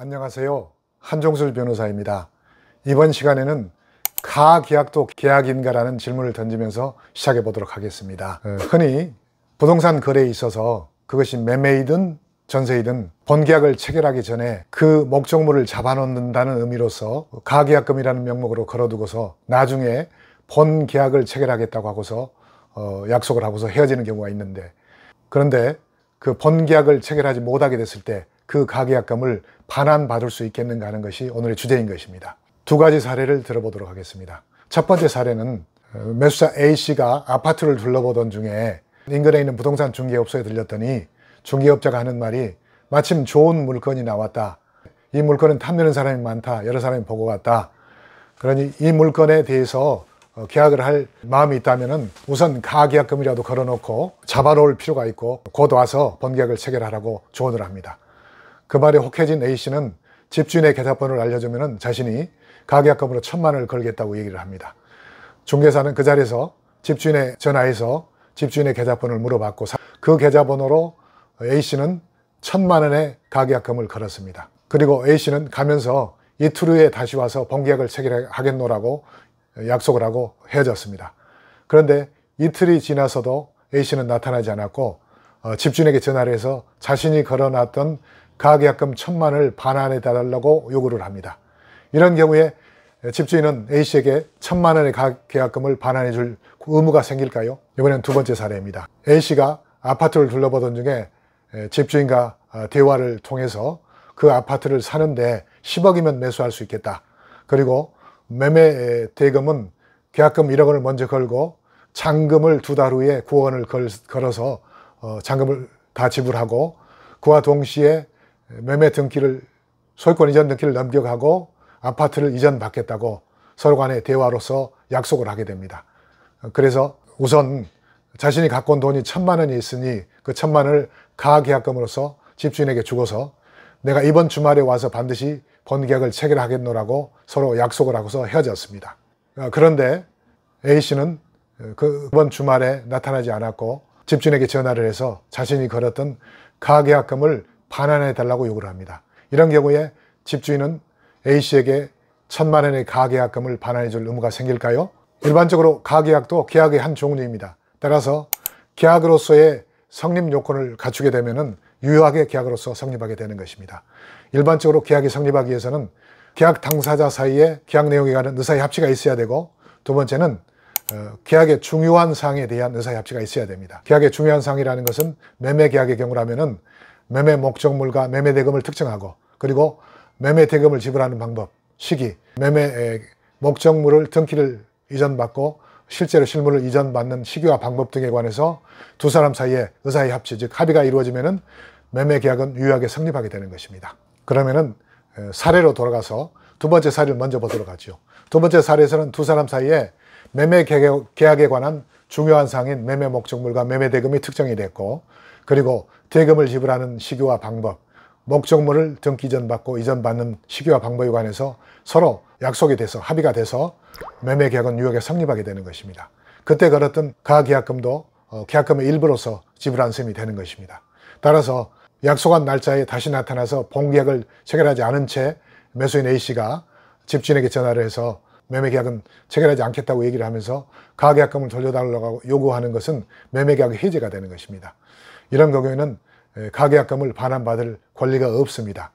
안녕하세요. 한종술 변호사입니다. 이번 시간에는 가계약도 계약인가라는 질문을 던지면서 시작해 보도록 하겠습니다. 흔히 부동산 거래에 있어서 그것이 매매이든 전세이든 본계약을 체결하기 전에 그 목적물을 잡아놓는다는 의미로서 가계약금이라는 명목으로 걸어두고서 나중에 본계약을 체결하겠다고 하고서 약속을 하고서 헤어지는 경우가 있는데, 그런데 그 본계약을 체결하지 못하게 됐을 때 그 가계약금을 반환받을 수 있겠는가 하는 것이 오늘의 주제인 것입니다. 두 가지 사례를 들어보도록 하겠습니다. 첫 번째 사례는 매수자 A씨가 아파트를 둘러보던 중에 인근에 있는 부동산 중개업소에 들렸더니 중개업자가 하는 말이 마침 좋은 물건이 나왔다. 이 물건은 탐내는 사람이 많다. 여러 사람이 보고 갔다. 그러니 이 물건에 대해서 계약을 할 마음이 있다면 우선 가계약금이라도 걸어놓고 잡아놓을 필요가 있고 곧 와서 본계약을 체결하라고 조언을 합니다. 그 말에 혹해진 A씨는 집주인의 계좌번호를 알려주면 자신이 가계약금으로 1,000만 원을 걸겠다고 얘기를 합니다. 중개사는 그 자리에서 집주인에 전화해서 집주인의 계좌번호를 물어봤고 그 계좌번호로 A씨는 1,000만 원의 가계약금을 걸었습니다. 그리고 A씨는 가면서 이틀 후에 다시 와서 본계약을 체결하겠노라고 약속을 하고 헤어졌습니다. 그런데 이틀이 지나서도 A씨는 나타나지 않았고 집주인에게 전화를 해서 자신이 걸어놨던 가계약금 1,000만 원을 반환해 달라고 요구를 합니다. 이런 경우에 집주인은 A씨에게 1,000만 원의 가계약금을 반환해 줄 의무가 생길까요? 이번엔 두 번째 사례입니다. A씨가 아파트를 둘러보던 중에 집주인과 대화를 통해서 그 아파트를 사는데 10억이면 매수할 수 있겠다. 그리고 매매 대금은 계약금 1억 원을 먼저 걸고 잔금을 2달 후에 9억 원을 걸어서 잔금을 다 지불하고 그와 동시에 매매 등기를 소유권 이전 등기를 넘겨가고 아파트를 이전받겠다고 서로 간의 대화로서 약속을 하게 됩니다. 그래서 우선 자신이 갖고 온 돈이 1,000만 원이 있으니 그 1,000만 원을 가계약금으로서 집주인에게 주고서 내가 이번 주말에 와서 반드시 본계약을 체결하겠노라고 서로 약속을 하고서 헤어졌습니다. 그런데 A씨는 그번 주말에 나타나지 않았고 집주인에게 전화를 해서 자신이 걸었던 가계약금을 반환해 달라고 요구를 합니다. 이런 경우에 집주인은 A씨에게 1,000만 원의 가계약금을 반환해 줄 의무가 생길까요? 일반적으로 가계약도 계약의 한 종류입니다. 따라서 계약으로서의 성립 요건을 갖추게 되면 유효하게 계약으로서 성립하게 되는 것입니다. 일반적으로 계약이 성립하기 위해서는 계약 당사자 사이에 계약 내용에 관한 의사의 합치가 있어야 되고, 두 번째는 계약의 중요한 사항에 대한 의사의 합치가 있어야 됩니다. 계약의 중요한 사항이라는 것은 매매 계약의 경우라면은 매매 목적물과 매매 대금을 특정하고, 그리고 매매 대금을 지불하는 방법, 시기, 매매 목적물을 등기를 이전받고 실제로 실물을 이전받는 시기와 방법 등에 관해서 두 사람 사이에 의사의 합치, 즉 합의가 이루어지면은 매매 계약은 유효하게 성립하게 되는 것입니다. 그러면은 사례로 돌아가서 두 번째 사례를 먼저 보도록 하죠. 두 번째 사례에서는 두 사람 사이에 매매 계약에 관한 중요한 사항인 매매 목적물과 매매 대금이 특정이 됐고, 그리고 대금을 지불하는 시기와 방법, 목적물을 등기 이전받고 이전받는 시기와 방법에 관해서 서로 약속이 돼서 합의가 돼서 매매 계약은 유효하게 성립하게 되는 것입니다. 그때 걸었던 가계약금도 계약금의 일부로서 지불한 셈이 되는 것입니다. 따라서 약속한 날짜에 다시 나타나서 본계약을 체결하지 않은 채 매수인 A씨가 집주인에게 전화를 해서 매매계약은 체결하지 않겠다고 얘기를 하면서 가계약금을 돌려달라고 요구하는 것은 매매계약의 해제가 되는 것입니다. 이런 경우에는 가계약금을 반환받을 권리가 없습니다.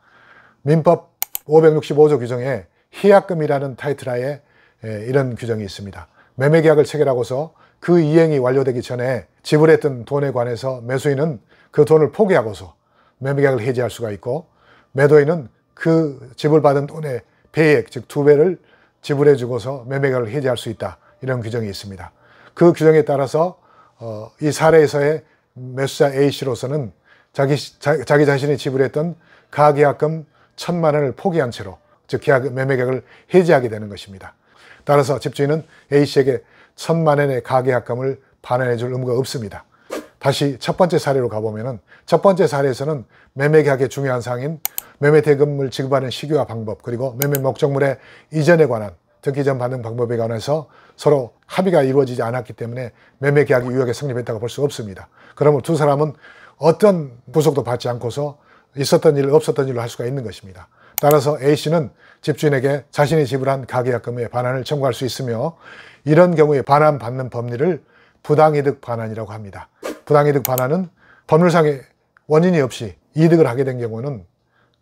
민법 565조 규정에 희약금이라는 타이틀하에 이런 규정이 있습니다. 매매계약을 체결하고서 그 이행이 완료되기 전에 지불했던 돈에 관해서 매수인은 그 돈을 포기하고서 매매계약을 해지할 수가 있고, 매도인은 그 지불받은 돈의 배액, 즉 2배를 지불해 주고서 매매계약을 해지할 수 있다. 이런 규정이 있습니다. 그 규정에 따라서 이 사례에서의 매수자 A씨로서는 자기 자신이 지불했던 가계약금 1,000만 원을 포기한 채로, 즉 매매계약을 해지하게 되는 것입니다. 따라서 집주인은 A씨에게 1,000만 원의 가계약금을 반환해 줄 의무가 없습니다. 다시 첫 번째 사례로 가보면은, 첫 번째 사례에서는 매매계약의 중요한 사항인 매매 대금을 지급하는 시기와 방법, 그리고 매매 목적물의 이전에 관한 등기 이전 받는 방법에 관해서 서로 합의가 이루어지지 않았기 때문에 매매계약이 유효하게 성립했다고 볼 수 없습니다. 그러면 두 사람은 어떤 구속도 받지 않고서 있었던 일, 없었던 일로 할 수가 있는 것입니다. 따라서 A씨는 집주인에게 자신이 지불한 가계약금의 반환을 청구할 수 있으며 이런 경우에 반환받는 법리를 부당이득 반환이라고 합니다. 부당이득 반환은 법률상의 원인이 없이 이득을 하게 된 경우는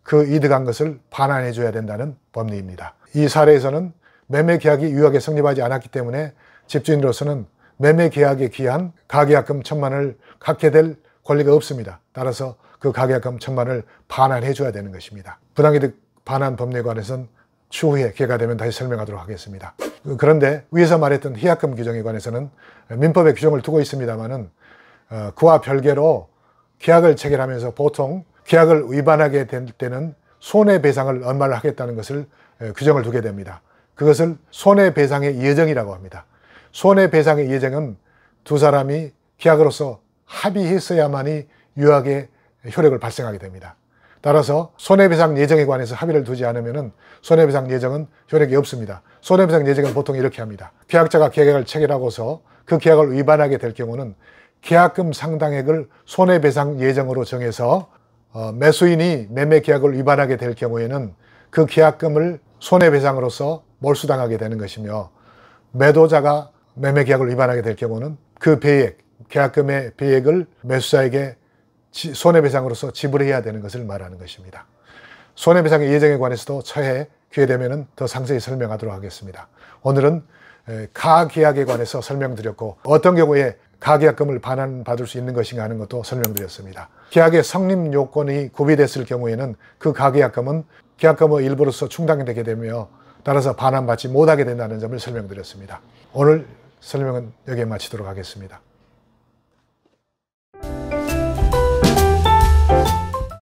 그 이득한 것을 반환해 줘야 된다는 법리입니다. 이 사례에서는 매매계약이 유효하게 성립하지 않았기 때문에 집주인으로서는 매매계약에 기한 가계약금 1,000만 원을 갖게 될 권리가 없습니다. 따라서 그 가계약금 1,000만 원을 반환해 줘야 되는 것입니다. 부당이득 반환 법리에 관해서는 추후에 기회가 되면 다시 설명하도록 하겠습니다. 그런데 위에서 말했던 희약금 규정에 관해서는 민법에 규정을 두고 있습니다만은 그와 별개로 계약을 체결하면서 보통 계약을 위반하게 될 때는 손해배상을 얼마를 하겠다는 것을 규정을 두게 됩니다. 그것을 손해배상의 예정이라고 합니다. 손해배상의 예정은 두 사람이 계약으로서 합의했어야만이 유효하게 효력을 발생하게 됩니다. 따라서 손해배상 예정에 관해서 합의를 두지 않으면 손해배상 예정은 효력이 없습니다. 손해배상 예정은 보통 이렇게 합니다. 계약자가 계약을 체결하고서 그 계약을 위반하게 될 경우는 계약금 상당액을 손해배상 예정으로 정해서 매수인이 매매계약을 위반하게 될 경우에는 그 계약금을 손해배상으로서 몰수당하게 되는 것이며 매도자가 매매계약을 위반하게 될 경우는 그 배액, 계약금의 배액을 매수자에게 손해배상으로서 지불해야 되는 것을 말하는 것입니다. 손해배상의 예정에 관해서도 차후에 기회 되면 더 상세히 설명하도록 하겠습니다. 오늘은 가계약에 관해서 설명드렸고 어떤 경우에 가계약금을 반환받을 수 있는 것인가 하는 것도 설명드렸습니다. 계약의 성립 요건이 구비됐을 경우에는 그 가계약금은 계약금의 일부로서 충당되게 되며 따라서 반환받지 못하게 된다는 점을 설명드렸습니다. 오늘 설명은 여기에 마치도록 하겠습니다.